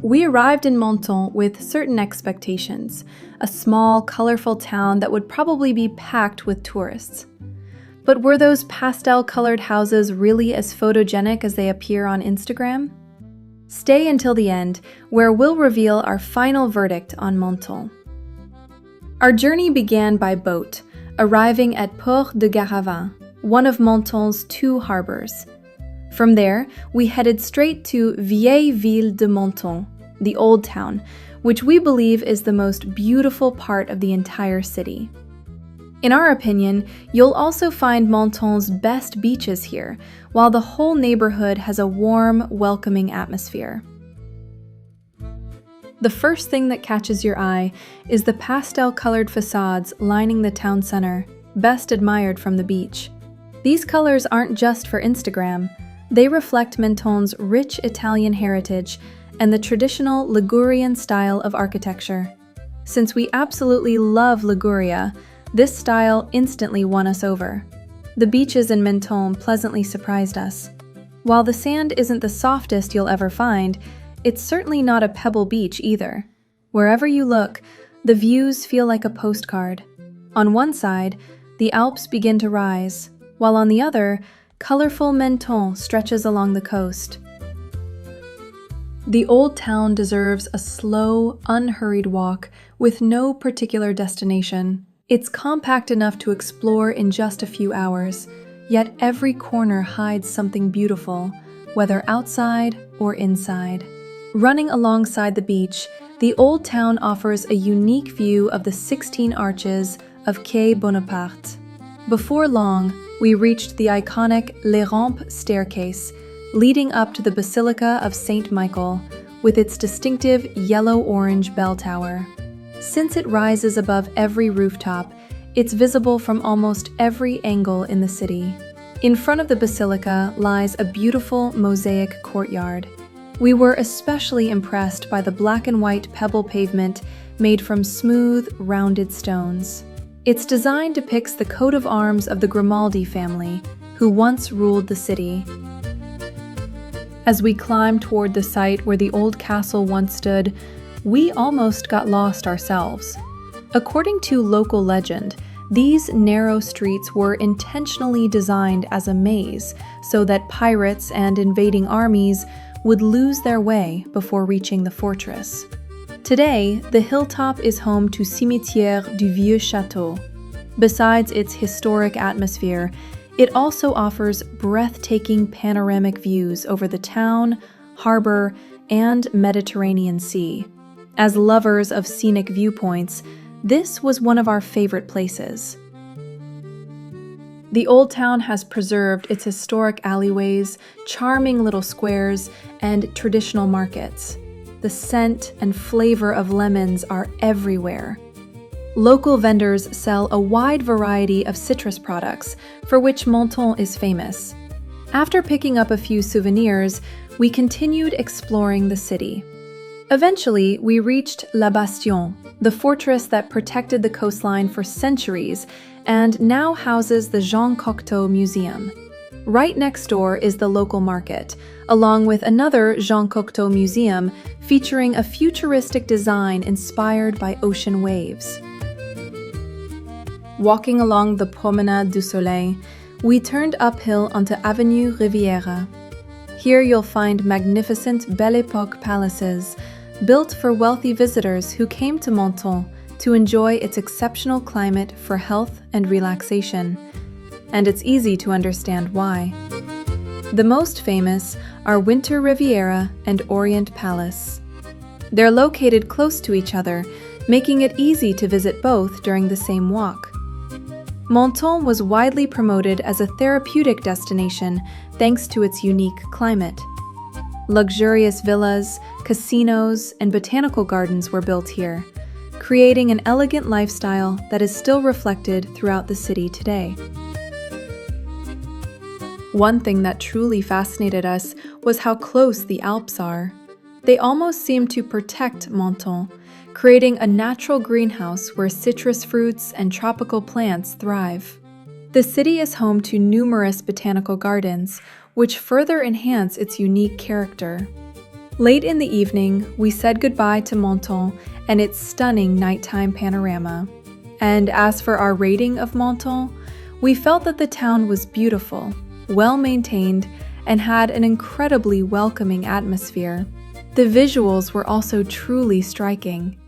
We arrived in Menton with certain expectations, a small, colorful town that would probably be packed with tourists. But were those pastel-colored houses really as photogenic as they appear on Instagram? Stay until the end, where we'll reveal our final verdict on Menton. Our journey began by boat, arriving at Port de Garavan, one of Menton's 2 harbors. From there, we headed straight to Vieille Ville de Menton, the Old Town, which we believe is the most beautiful part of the entire city. In our opinion, you'll also find Menton's best beaches here, while the whole neighborhood has a warm, welcoming atmosphere. The first thing that catches your eye is the pastel-colored facades lining the town center, best admired from the beach. These colors aren't just for Instagram. They reflect Menton's rich Italian heritage and the traditional Ligurian style of architecture. Since we absolutely love Liguria, this style instantly won us over. The beaches in Menton pleasantly surprised us. While the sand isn't the softest you'll ever find, it's certainly not a pebble beach either. Wherever you look, the views feel like a postcard. On one side, the Alps begin to rise, while on the other, colorful Menton stretches along the coast. The Old Town deserves a slow, unhurried walk with no particular destination. It's compact enough to explore in just a few hours, yet every corner hides something beautiful, whether outside or inside. Running alongside the beach, the Old Town offers a unique view of the 16 arches of Quai Bonaparte. Before long, we reached the iconic Les Rampes staircase, leading up to the Basilica of Saint Michael, with its distinctive yellow-orange bell tower. Since it rises above every rooftop, it's visible from almost every angle in the city. In front of the basilica lies a beautiful mosaic courtyard. We were especially impressed by the black and white pebble pavement made from smooth, rounded stones. Its design depicts the coat of arms of the Grimaldi family, who once ruled the city. As we climbed toward the site where the old castle once stood, we almost got lost ourselves. According to local legend, these narrow streets were intentionally designed as a maze so that pirates and invading armies would lose their way before reaching the fortress. Today, the hilltop is home to Cimetière du Vieux Château. Besides its historic atmosphere, it also offers breathtaking panoramic views over the town, harbor, and Mediterranean Sea. As lovers of scenic viewpoints, this was one of our favorite places. The Old Town has preserved its historic alleyways, charming little squares, and traditional markets. The scent and flavor of lemons are everywhere. Local vendors sell a wide variety of citrus products, for which Menton is famous. After picking up a few souvenirs, we continued exploring the city. Eventually, we reached La Bastion, the fortress that protected the coastline for centuries and now houses the Jean Cocteau Museum. Right next door is the local market, along with another Jean Cocteau museum featuring a futuristic design inspired by ocean waves. Walking along the Promenade du Soleil, we turned uphill onto Avenue Riviera. Here you'll find magnificent Belle Époque palaces, built for wealthy visitors who came to Menton to enjoy its exceptional climate for health and relaxation. And it's easy to understand why. The most famous are Winter Riviera and Orient Palace. They're located close to each other, making it easy to visit both during the same walk. Menton was widely promoted as a therapeutic destination thanks to its unique climate. Luxurious villas, casinos, and botanical gardens were built here, creating an elegant lifestyle that is still reflected throughout the city today. One thing that truly fascinated us was how close the Alps are. They almost seem to protect Menton, creating a natural greenhouse where citrus fruits and tropical plants thrive. The city is home to numerous botanical gardens, which further enhance its unique character. Late in the evening, we said goodbye to Menton and its stunning nighttime panorama. And as for our rating of Menton, we felt that the town was beautiful, well-maintained, and had an incredibly welcoming atmosphere. The visuals were also truly striking.